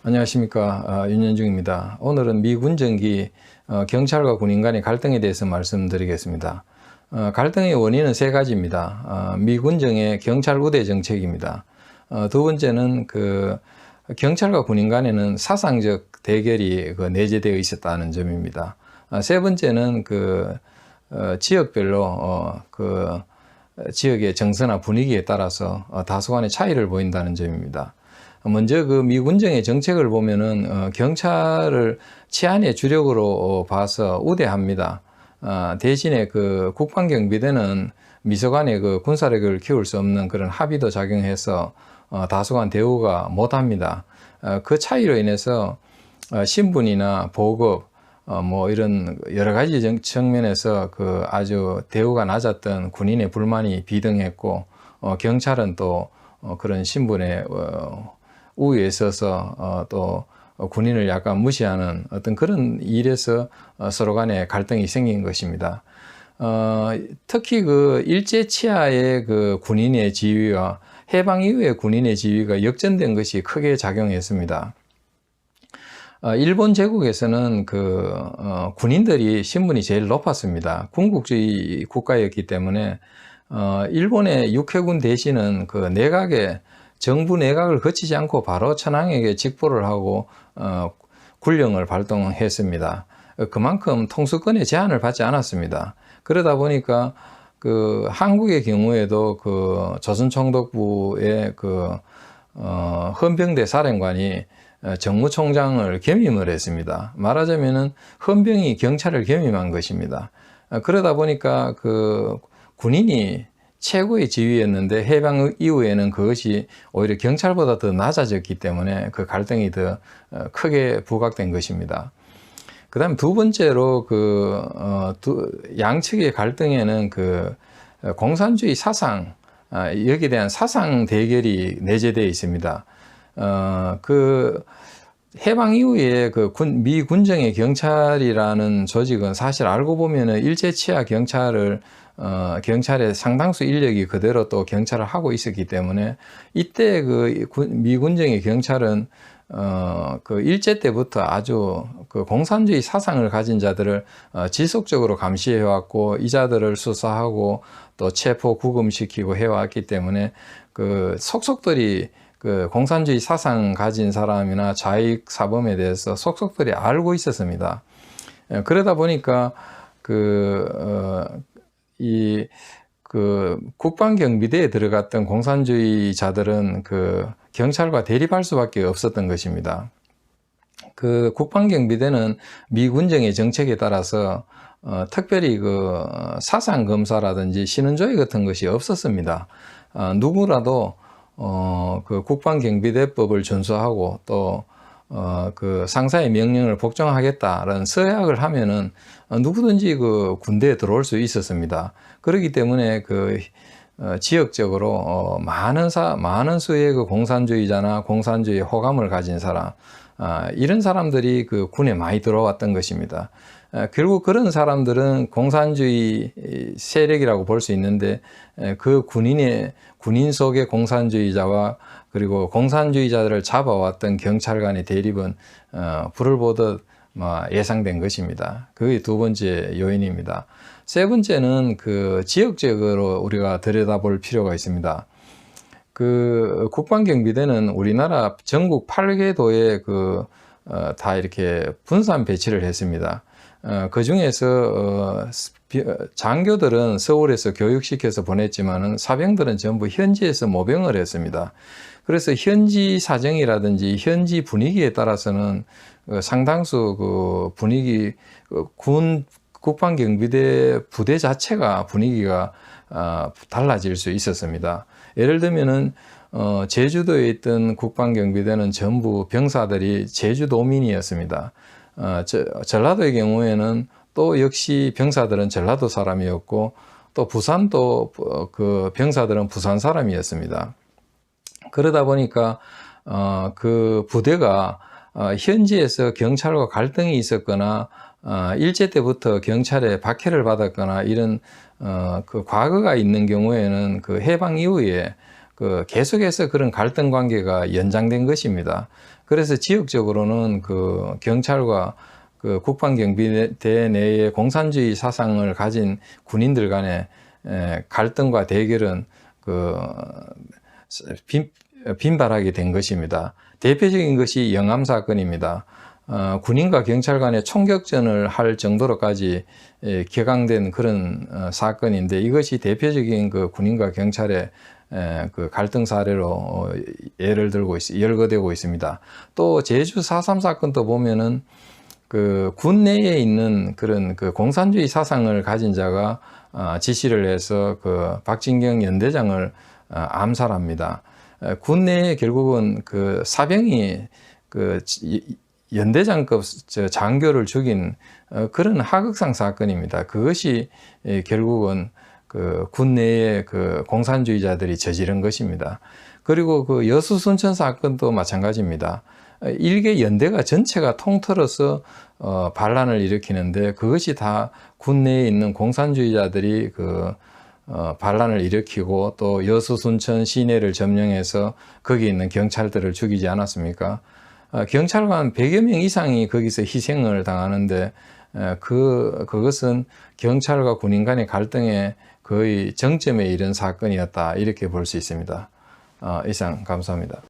안녕하십니까. 윤현중입니다. 오늘은 미 군정기 경찰과 군인 간의 갈등에 대해서 말씀드리겠습니다. 갈등의 원인은 세 가지입니다. 미 군정의 경찰 우대 정책입니다. 두 번째는 경찰과 군인 간에는 사상적 대결이 내재되어 있었다는 점입니다. 세 번째는 지역별로 지역의 정서나 분위기에 따라서 다소간의 차이를 보인다는 점입니다. 먼저 미 군정의 정책을 보면은 경찰을 치안의 주력으로 봐서 우대합니다. 대신에 국방경비대는 미소간의 군사력을 키울 수 없는 그런 합의도 작용해서 다소간 대우가 못합니다. 그 차이로 인해서 신분이나 보급 이런 여러 가지 측면에서 아주 대우가 낮았던 군인의 불만이 비등했고, 경찰은 또 그런 신분의 우위에 있어서 또 군인을 약간 무시하는 어떤 그런 일에서 서로 간에 갈등이 생긴 것입니다. 특히 일제 치하의 군인의 지위와 해방 이후의 군인의 지위가 역전된 것이 크게 작용했습니다. 일본 제국에서는 군인들이 신분이 제일 높았습니다. 군국주의 국가였기 때문에 일본의 육해군 대신은 정부 내각을 거치지 않고 바로 천황에게 직보를 하고 군령을 발동했습니다. 그만큼 통수권의 제한을 받지 않았습니다. 그러다 보니까 한국의 경우에도 조선총독부의 헌병대 사령관이 정무총장을 겸임을 했습니다. 말하자면은 헌병이 경찰을 겸임한 것입니다. 그러다 보니까 군인이 최고의 지위였는데 해방 이후에는 그것이 오히려 경찰보다 더 낮아졌기 때문에 갈등이 더 크게 부각된 것입니다. 그 다음 두 번째로 양측의 갈등에는 공산주의 사상, 여기에 대한 사상 대결이 내재되어 있습니다. 해방 이후에 미 군정의 경찰이라는 조직은 사실 알고 보면은 일제 치하 경찰의 상당수 인력이 그대로 또 경찰을 하고 있었기 때문에 이때 미 군정의 경찰은 일제 때부터 아주 공산주의 사상을 가진 자들을 지속적으로 감시해 왔고, 이 자들을 수사하고 또 체포 구금시키고 해왔기 때문에 속속들이 공산주의 사상 가진 사람이나 좌익 사범에 대해서 속속들이 알고 있었습니다. 그러다 보니까 국방경비대에 들어갔던 공산주의자들은 경찰과 대립할 수밖에 없었던 것입니다. 국방경비대는 미 군정의 정책에 따라서 특별히 사상검사라든지 신원조회 같은 것이 없었습니다. 누구라도 국방경비대법을 준수하고 또 상사의 명령을 복종하겠다라는 서약을 하면은 누구든지 군대에 들어올 수 있었습니다. 그렇기 때문에 지역적으로 많은 수의 공산주의자나 공산주의 호감을 가진 사람, 이런 사람들이 군에 많이 들어왔던 것입니다. 결국 그런 사람들은 공산주의 세력이라고 볼 수 있는데, 군인 속의 공산주의자와 그리고 공산주의자들을 잡아왔던 경찰 간의 대립은 불을 보듯 예상된 것입니다. 그게 두 번째 요인입니다. 세 번째는 지역적으로 우리가 들여다볼 필요가 있습니다. 국방경비대는 우리나라 전국 8개 도에 다 이렇게 분산 배치를 했습니다. 그 중에서 장교들은 서울에서 교육시켜서 보냈지만은 사병들은 전부 현지에서 모병을 했습니다. 그래서 현지 사정이라든지 현지 분위기에 따라서는 상당수 분위기, 국방경비대 부대 자체가 분위기가 달라질 수 있었습니다. 예를 들면은 제주도에 있던 국방경비대는 전부 병사들이 제주도민이었습니다. 전라도의 경우에는 또 역시 병사들은 전라도 사람이었고, 또 부산도 병사들은 부산 사람이었습니다. 그러다 보니까 부대가 현지에서 경찰과 갈등이 있었거나 일제 때부터 경찰에 박해를 받았거나 이런 과거가 있는 경우에는 해방 이후에 계속해서 그런 갈등 관계가 연장된 것입니다. 그래서 지역적으로는 그 경찰과 그 국방경비대 내의 공산주의 사상을 가진 군인들 간의 갈등과 대결은 빈발하게 된 것입니다. 대표적인 것이 영암 사건입니다. 군인과 경찰 간의 총격전을 할 정도로까지 격앙된 그런 사건인데, 이것이 대표적인 그 군인과 경찰의 그 갈등 사례로 열거되고 있습니다. 또 제주 4.3 사건도 보면은 그 군 내에 있는 그런 그 공산주의 사상을 가진 자가 지시를 해서 그 박진경 연대장을 암살합니다. 군 내에 결국은 그 사병이 그 연대장급 장교를 죽인 그런 하극상 사건입니다. 그것이 결국은 그 군 내의 그 공산주의자들이 저지른 것입니다. 그리고 그 여수 순천 사건도 마찬가지입니다. 일개 연대가 전체가 통틀어서 반란을 일으키는데, 그것이 다 군 내에 있는 공산주의자들이 반란을 일으키고 또 여수 순천 시내를 점령해서 거기 있는 경찰들을 죽이지 않았습니까? 경찰관 100여 명 이상이 거기서 희생을 당하는데, 그것은 경찰과 군인 간의 갈등의 거의 정점에 이른 사건이었다, 이렇게 볼 수 있습니다. 이상 감사합니다.